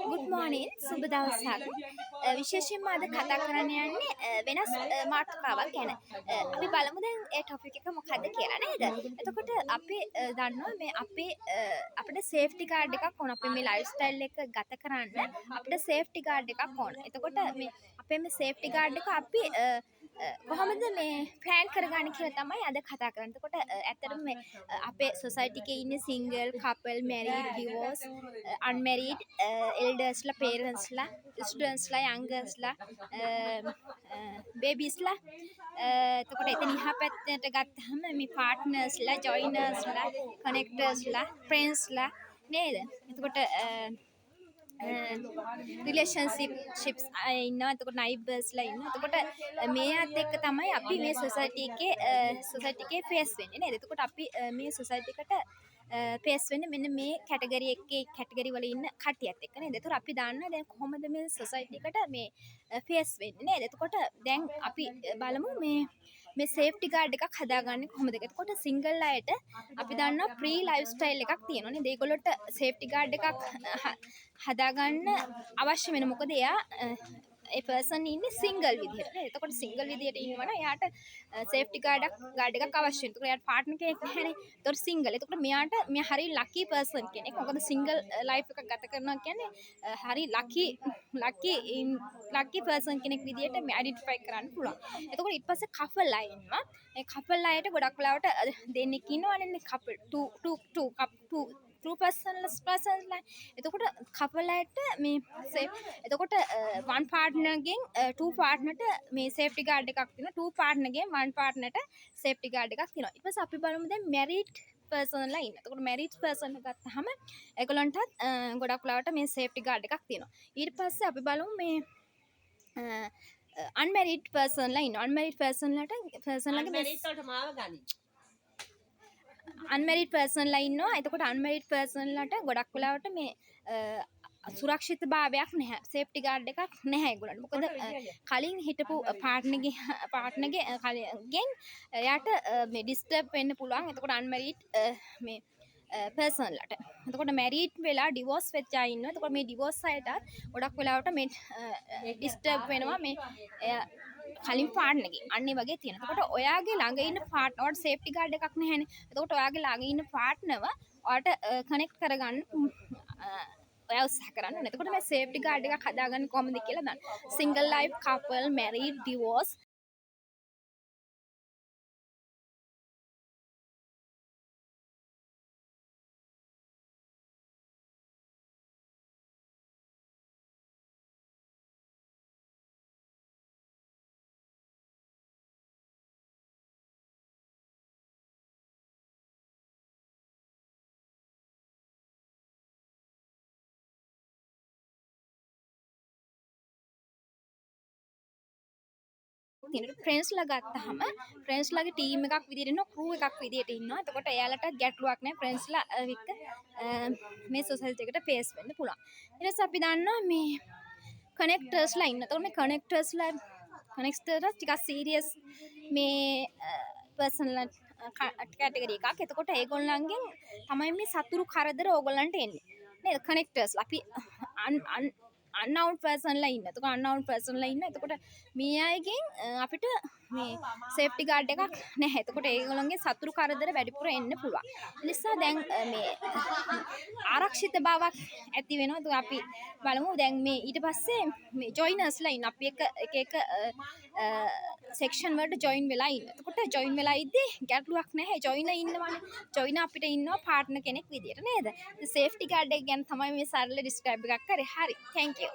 Good මෝනින් සුබ දවසක්. විශේෂයෙන්ම අද කතා කරන්න යන්නේ වෙනස් මාතෘකාවක් ගැන. අපි බලමු දැන් ඒ ටොපික් එක මොකක්ද කියලා නේද? එතකොට අපි දන්නවා මේ අපිට සේෆ්ටි ගාඩ් එකක් ඕන. අපේ මේ ලයිෆ් ස්ටයිල් එක ගත කරන්න අපිට සේෆ්ටි ගාඩ් එකක් ඕන. එතකොට මේ අපේ මේ සේෆ්ටි ගාඩ් එක අපි කොහොමද මේ ප්ලෑන් කරගන්නේ කියලා තමයි අද කතා කරන්නේ. එතකොට ඇත්තටම මේ අපේ සොසයිටි එකේ ඉන්නේ සිංගල්, කපල්, මැරීඩ්, ඩිවෝස්, අන්මැරීඩ්, එල්ඩර්ස්ලා, පේරන්ට්ස්ලා, ස්ටුඩන්ට්ස්ලා, යංගර්ස්ලා, බේබීස්ලා. එතකොට එතන ඉහා පැත්තට ගත්තාම මේ පාර්ට්නර්ස්ලා, ජොයිනර්ස්ලා, කනෙක්ටර්ස්ලා, ෆ්‍රෙන්ඩ්ස්ලා නේද? එතකොට රිලේෂන්ෂිප්ස් ඉන්නවා. එතකොට නයිබර්ස්ලා ඉන්නවා. එතකොට මේත් එක්ක තමයි අපි මේ සොසයිටි එකේ ෆේස් වෙන්නේ නේද? එතකොට අපි මේ සොසයිටි එකට ෆේස් වෙන්නේ මෙන්න මේ කැටගරි එකේ කැටගරි වල ඉන්න කට්ටියත් එක්ක නේද? එතකොට අපි දන්නවා දැන් කොහොමද මේ සොසයිටි එකට මේ ෆේස් වෙන්නේ නේද? එතකොට දැන් අපි බලමු මේ සේෆ්ටි ගාඩ් එකක් හදාගන්නේ කොහොමද? එතකොට සිංගල් අයට අපි දන්නවා ප්‍රී ලයිෆ් ස්ටයිල් එකක් තියෙනවා නේද? ඒගොල්ලොන්ට සේෆ්ටි ගාඩ් එකක් හදාගන්න අවශ්‍ය වෙන මොකද එයා ඒ පර්සන් ඉන්නේ සිංගල් විදිහට. එතකොට සිංගල් විදිහට ඉන්නවනම් එයාට සේෆ්ටි ගාඩ් එකක් අවශ්‍ය වෙනවා. එතකොට එයාට පාර්ට්නර් කෙනෙක් නැහැනේ. එතකොට සිංගල්. එතකොට මෙයා හරි ලකි පර්සන් කෙනෙක්. මොකද සිංගල් ලයිෆ් එකක් ගත කරනවා කියන්නේ හරි ලකි පර්සන් කෙනෙක් විදිහට මේ අයිඩෙන්ටිෆයි කරන්න පුළුවන්. එතකොට ඊට පස්සේ කපල් අය ඉන්නවා. මේ කපල් අයට ගොඩක් වෙලාවට දෙන්නෙක් ඉන්නවනේ කපල් 2 පර්සන්ලා. එතකොට කපල් අයට මේ එතකොට වන් පාර්ට්නර්ගෙන් 2 පාර්ට්නර්ට මේ සේෆ්ටි ගාඩ් එකක් තියෙනවා. 2 පාර්ට්නර්ගෙන් 1 පාර්ට්නර්ට සේෆ්ටි ගාඩ් එකක් තියෙනවා. ඊට පස්සේ අපි බලමු දැන් මැරිඩ් පර්සන්ලා ඉන්න. එතකොට මැරිඩ් පර්සන්ලා ගත්තාම ඒගොල්ලන්ටත් ගොඩක් වෙලාවට මේ සේෆ්ටි ගාඩ් එකක් තියෙනවා. ඊට පස්සේ අපි බලමු මේ අන්මැරිඩ් පර්සන්ලා ඉන්න. අන්මැරිඩ් පර්සන්ලාගේ අන්මැරිඩ් පර්සන්ලා ඉන්නවා. එතකොට අන්මැරිඩ් පර්සන්ලාට ගොඩක් වෙලාවට මේ සුරක්ෂිතභාවයක් නැහැ. සේෆ්ටි ගාඩ් එකක් නැහැ ඒගොල්ලන්ට. මොකද කලින් හිටපු පාර්ට්නර්ගේ කලින් එයාට මේ ඩිස්ටර්බ් වෙන්න පුළුවන්. එතකොට අන්මැරිඩ් මේ පර්සන්ලාට. එතකොට මැරීඩ් වෙලා ඩිවෝස් වෙච්ච අය ඉන්නවා. එතකොට මේ ඩිවෝස් අයට ගොඩක් වෙලාවට මේ ඩිස්ටර්බ් වෙනවා මේ කලින් පාර්ට්නර්ගේ. අන්න ඒ වගේ තියෙනවා. එතකොට ඔයාගේ ළඟ ඉන්න පාර්ට්නර්ට සේෆ්ටි ගාඩ් එකක් නැහැනේ. එතකොට ඔයාගේ ළඟ ඉන්න පාර්ට්නර්ව ඔයාට කනෙක්ට් කරගන්න ඔයා උත්සාහ කරන්න ඕනේ. එතකොට මේ සේෆ්ටි ගාඩ් එකක් හදාගන්න කොහොමද කියලා දන්න. Single life, couple, married, divorce තියෙනවා. ෆ්‍රෙන්ඩ්ස්ලා ගත්තාම ෆ්‍රෙන්ඩ්ස්ලාගේ ටීම් එකක් විදිහට ඉන්නවා, ක්‍රූ එකක් විදිහට ඉන්නවා. එතකොට එයාලට ගැටලුවක් නැහැ. ෆ්‍රෙන්ඩ්ස්ලා එක්ක මේ සොසයිටි එකට ෆේස් වෙන්න පුළුවන්. ඊට පස්සේ අපි දන්නවා මේ කනෙක්ටර්ස්ලා ඉන්න. එතකොට මේ කනෙක්ටර්ස්ලා ටිකක් සීරියස් මේ පර්සනල් කැටගරි එකක්. එතකොට ඒගොල්ලන්ගෙන් තමයි මේ සතුරු කරදර ඕගොල්ලන්ට එන්නේ. නේද? කනෙක්ටර්ස්ලා අපි unknown personලා ඉන්න. එතකොට unknown personලා ඉන්න. එතකොට මේ අයගෙන් අපිට මේ සේෆ්ටි ගාඩ් එකක් නැහැ. එතකොට ඒගොල්ලන්ගේ සතුරු කරදර වැඩිපුර එන්න පුළුවන්. ඒ නිසා දැන් මේ ආරක්ෂිත බවක් ඇති වෙනවා. එතකොට අපි බලමු දැන් මේ ඊට පස්සේ මේ ජොයිනර්ස්ලා ඉන්න. අපි එක සෙක්ෂන් වලට ජොයින් වෙලා ඉන්න. එතකොට ජොයින් වෙලා ඉද්දී ගැටලුවක් නැහැ. ජොයිනර් ඉන්නවනේ. ජොයිනර් අපිට ඉන්නවා පාර්ට්නර් කෙනෙක් විදියට නේද? සේෆ්ටි ගාඩ් එක ගැන තමයි මේ සරල ඩිස්ක්‍රයිබ් එකක් කරේ. හරි. thank you.